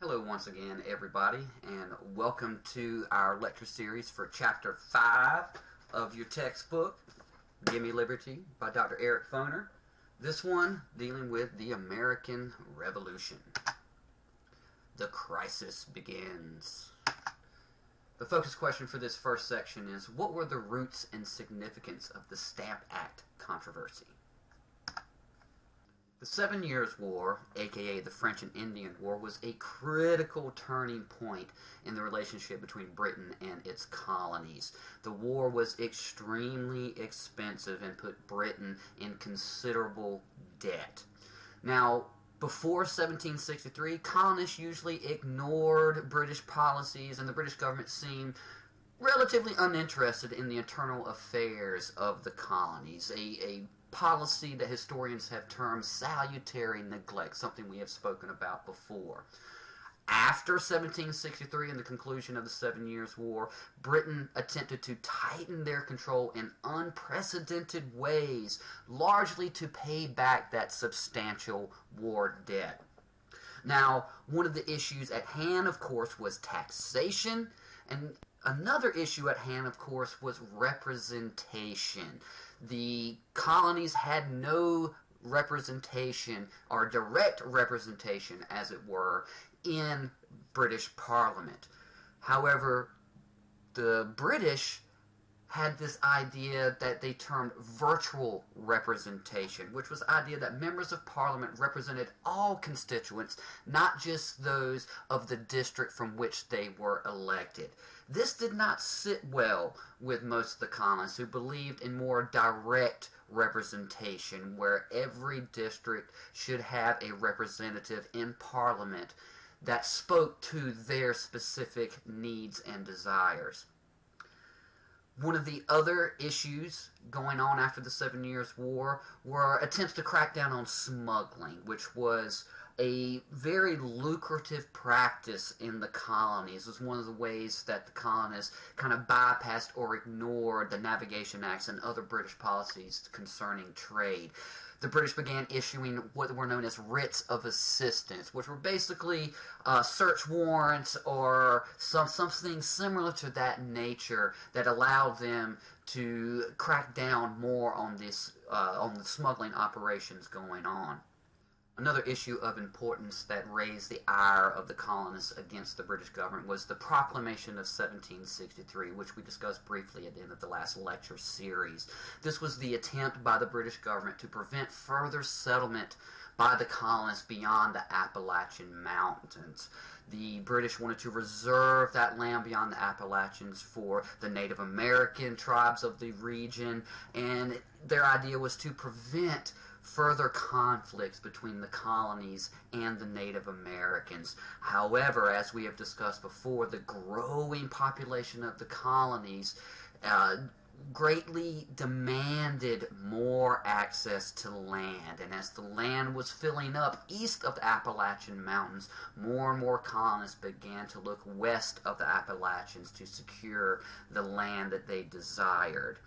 Hello once again, everybody, and welcome to our lecture series for Chapter 5 of your textbook, Gimme Liberty by Dr. Eric Foner. This one dealing with the American Revolution. The crisis begins. The focus question for this first section is, what were the roots and significance of the Stamp Act controversy? The 7 Years' War, aka the French and Indian War, was a critical turning point in the relationship between Britain and its colonies. The war was extremely expensive and put Britain in considerable debt. Now, before 1763, colonists usually ignored British policies, and the British government seemed relatively uninterested in the internal affairs of the colonies. A policy that historians have termed salutary neglect, something we have spoken about before. After 1763 and the conclusion of the 7 Years' War, Britain attempted to tighten their control in unprecedented ways, largely to pay back that substantial war debt. Now, one of the issues at hand, of course, was taxation, and another issue at hand, of course, was representation. The colonies had no representation, or direct representation, as it were, in British Parliament. However, the British had this idea that they termed virtual representation, which was the idea that members of Parliament represented all constituents, not just those of the district from which they were elected. This did not sit well with most of the colonists, who believed in more direct representation, where every district should have a representative in Parliament that spoke to their specific needs and desires. One of the other issues going on after the 7 Years' War were attempts to crack down on smuggling, which was a very lucrative practice in the colonies. It was one of the ways that the colonists kind of bypassed or ignored the Navigation Acts and other British policies concerning trade. The British began issuing what were known as writs of assistance, which were basically search warrants or something similar to that nature that allowed them to crack down more on on the smuggling operations going on. Another issue of importance that raised the ire of the colonists against the British government was the Proclamation of 1763, which we discussed briefly at the end of the last lecture series. This was the attempt by the British government to prevent further settlement by the colonists beyond the Appalachian Mountains. The British wanted to reserve that land beyond the Appalachians for the Native American tribes of the region, and their idea was to prevent further conflicts between the colonies and the Native Americans. However, as we have discussed before, the growing population of the colonies greatly demanded more access to land, and as the land was filling up east of the Appalachian Mountains, more and more colonists began to look west of the Appalachians to secure the land that they desired.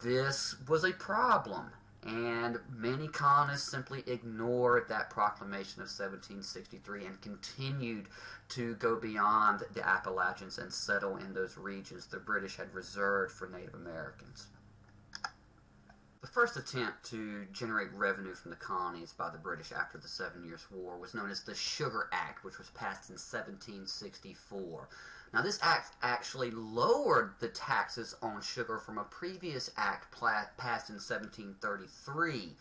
This was a problem, and many colonists simply ignored that proclamation of 1763 and continued to go beyond the Appalachians and settle in those regions the British had reserved for Native Americans. The first attempt to generate revenue from the colonies by the British after the 7 Years' War was known as the Sugar Act, which was passed in 1764. Now, this act actually lowered the taxes on sugar from a previous act passed in 1733.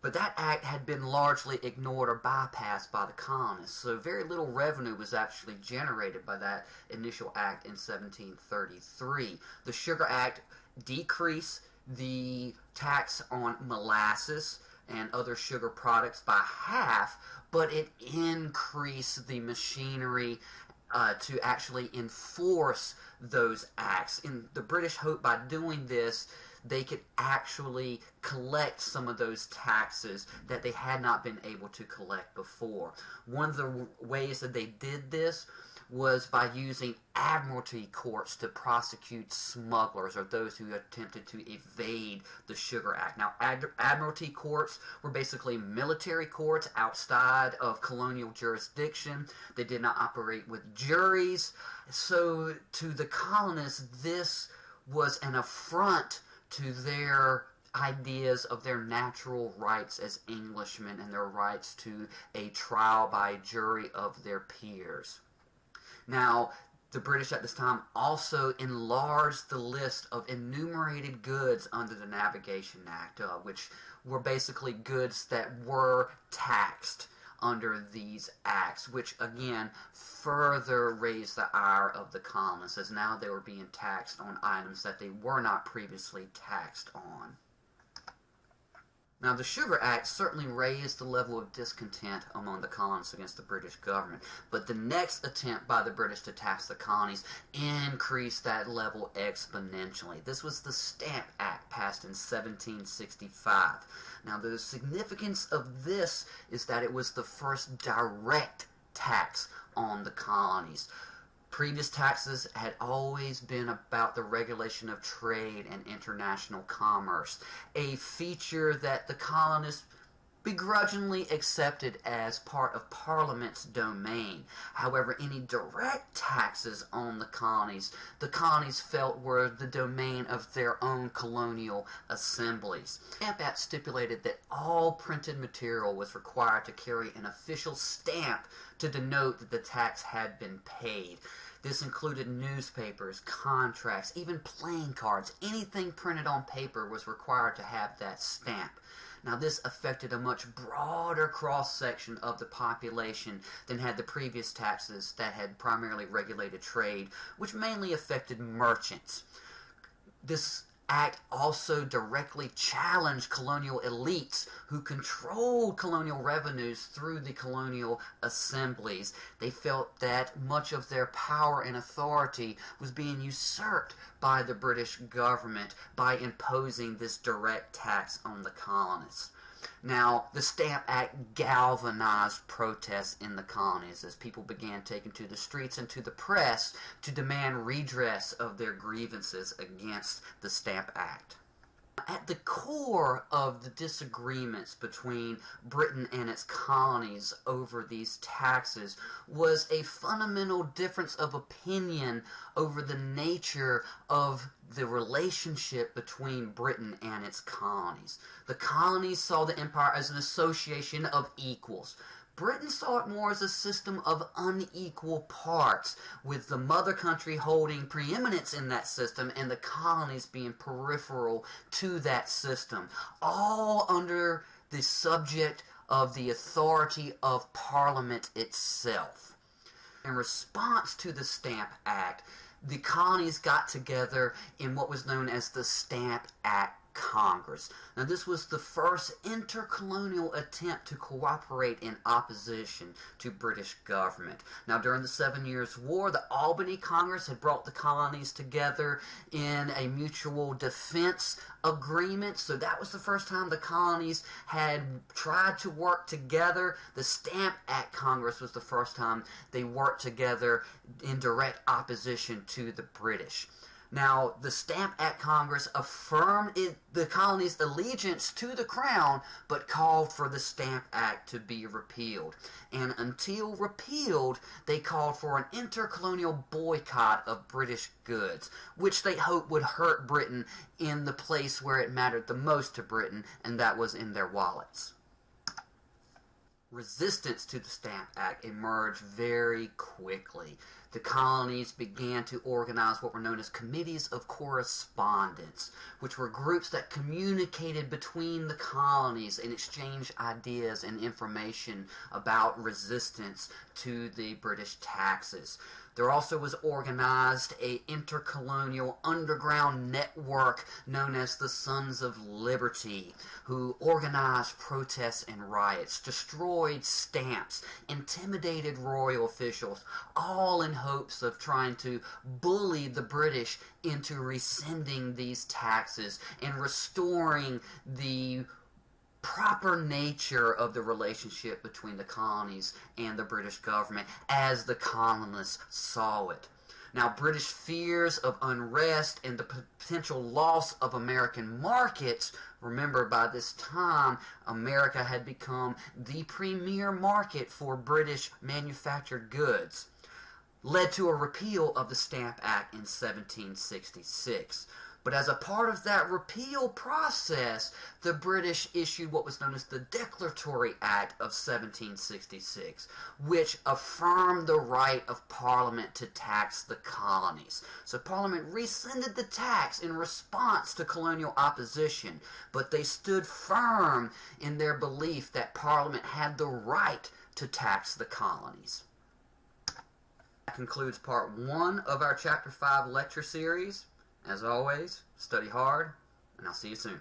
But that act had been largely ignored or bypassed by the colonists, so very little revenue was actually generated by that initial act in 1733. The Sugar Act decreased the tax on molasses and other sugar products by half, but it increased the machinery to actually enforce those acts. And the British hoped by doing this they could actually collect some of those taxes that they had not been able to collect before. One of the ways that they did this was by using admiralty courts to prosecute smugglers or those who attempted to evade the Sugar Act. Now, admiralty courts were basically military courts outside of colonial jurisdiction. They did not operate with juries. So to the colonists, this was an affront to their ideas of their natural rights as Englishmen and their rights to a trial by jury of their peers. Now, the British at this time also enlarged the list of enumerated goods under the Navigation Act, which were basically goods that were taxed under these acts, which again further raised the ire of the colonists, as now they were being taxed on items that they were not previously taxed on. Now, the Sugar Act certainly raised the level of discontent among the colonists against the British government, but the next attempt by the British to tax the colonies increased that level exponentially. This was the Stamp Act, passed in 1765. Now, the significance of this is that it was the first direct tax on the colonies. Previous taxes had always been about the regulation of trade and international commerce, a feature that the colonists begrudgingly accepted as part of Parliament's domain. However, any direct taxes on the colonies felt were the domain of their own colonial assemblies. The Stamp Act stipulated that all printed material was required to carry an official stamp to denote that the tax had been paid. This included newspapers, contracts, even playing cards. Anything printed on paper was required to have that stamp. Now, this affected a much broader cross-section of the population than had the previous taxes that had primarily regulated trade, which mainly affected merchants. This act also directly challenged colonial elites who controlled colonial revenues through the colonial assemblies. They felt that much of their power and authority was being usurped by the British government by imposing this direct tax on the colonists. Now, the Stamp Act galvanized protests in the colonies as people began taking to the streets and to the press to demand redress of their grievances against the Stamp Act. At the core of the disagreements between Britain and its colonies over these taxes was a fundamental difference of opinion over the nature of the relationship between Britain and its colonies. The colonies saw the empire as an association of equals. Britain saw it more as a system of unequal parts, with the mother country holding preeminence in that system and the colonies being peripheral to that system, all under the subject of the authority of Parliament itself. In response to the Stamp Act, the colonies got together in what was known as the Stamp Act Congress. Now, this was the first intercolonial attempt to cooperate in opposition to British government. Now, during the 7 Years' War, the Albany Congress had brought the colonies together in a mutual defense agreement, so that was the first time the colonies had tried to work together. The Stamp Act Congress was the first time they worked together in direct opposition to the British. Now, the Stamp Act Congress affirmed the colonies' allegiance to the Crown, but called for the Stamp Act to be repealed. And until repealed, they called for an intercolonial boycott of British goods, which they hoped would hurt Britain in the place where it mattered the most to Britain, and that was in their wallets. Resistance to the Stamp Act emerged very quickly. The colonies began to organize what were known as committees of correspondence, which were groups that communicated between the colonies and exchanged ideas and information about resistance to the British taxes. There also was organized an intercolonial underground network known as the Sons of Liberty, who organized protests and riots, destroyed stamps, intimidated royal officials, all in hopes of trying to bully the British into rescinding these taxes and restoring the proper nature of the relationship between the colonies and the British government as the colonists saw it. Now, British fears of unrest and the potential loss of American markets, remember by this time, America had become the premier market for British manufactured goods, led to a repeal of the Stamp Act in 1766. But as a part of that repeal process, the British issued what was known as the Declaratory Act of 1766, which affirmed the right of Parliament to tax the colonies. So Parliament rescinded the tax in response to colonial opposition, but they stood firm in their belief that Parliament had the right to tax the colonies. That concludes part 1 of our Chapter 5 lecture series. As always, study hard, and I'll see you soon.